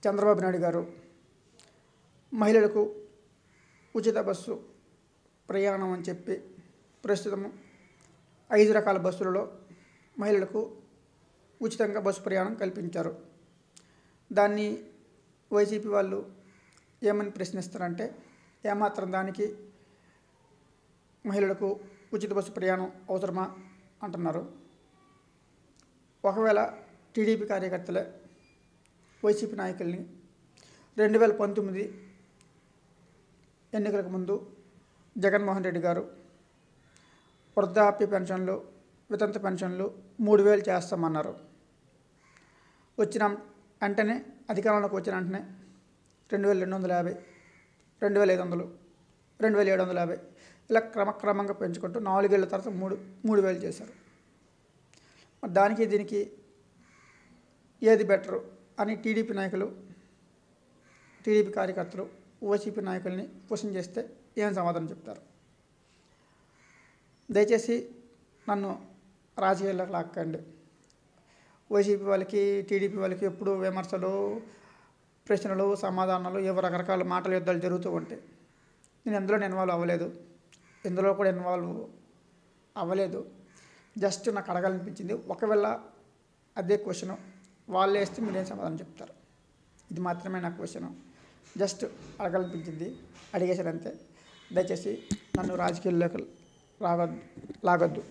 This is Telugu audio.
చంద్రబాబు నాయుడు గారు మహిళలకు ఉచిత బస్సు ప్రయాణం అని చెప్పి ప్రస్తుతం 5 రకాల బస్సులలో మహిళలకు ఉచితంగా బస్సు ప్రయాణం కల్పించారు. దాన్ని వైసీపీ వాళ్ళు ఏమని ప్రశ్నిస్తారంటే, ఏమాత్రం దానికి మహిళలకు ఉచిత బస్సు ప్రయాణం అవసరమా అంటున్నారు. ఒకవేళ టీడీపీ కార్యకర్తలే వైసీపీ నాయకుల్ని 2019 ఎన్నికలకు ముందు జగన్మోహన్ రెడ్డి గారు వృద్ధాప్య పెన్షన్లు, వితంతు పెన్షన్లు 3000 చేస్తామన్నారు. వచ్చిన వెంటనే అధికారంలోకి వచ్చిన వెంటనే 2250, 2500, 2750 ఇలా క్రమక్రమంగా పెంచుకుంటూ 4 ఏళ్ల తర్వాత 3000 చేశారు. దానికి దీనికి ఏది బెటరు అని టీడీపీ నాయకులు, టీడీపీ కార్యకర్తలు వైసీపీ నాయకుల్ని క్వశ్చన్ చేస్తే ఏం సమాధానం చెప్తారు? దయచేసి నన్ను రాజకీయాల్లోకి లాక్కండి. వైసీపీ వాళ్ళకి, టీడీపీ వాళ్ళకి ఎప్పుడు విమర్శలు, ప్రశ్నలు, సమాధానాలు, ఏవో రకరకాల మాటల యుద్ధాలు జరుగుతూ ఉంటాయి. నేను ఎందులో ఇన్వాల్వ్ అవ్వలేదు, ఇందులో కూడా ఇన్వాల్వ్ అవ్వలేదు. జస్ట్ నాకు అడగాలనిపించింది. ఒకవేళ అదే క్వశ్చను వాళ్ళు వేస్తే మీరేం సమాధానం చెప్తారు? ఇది మాత్రమే నా క్వశ్చను. జస్ట్ అడగాలనిపించింది, అడిగేసాను అంతే. దయచేసి నన్ను రాజకీయాల్లోకి లాగొద్దు.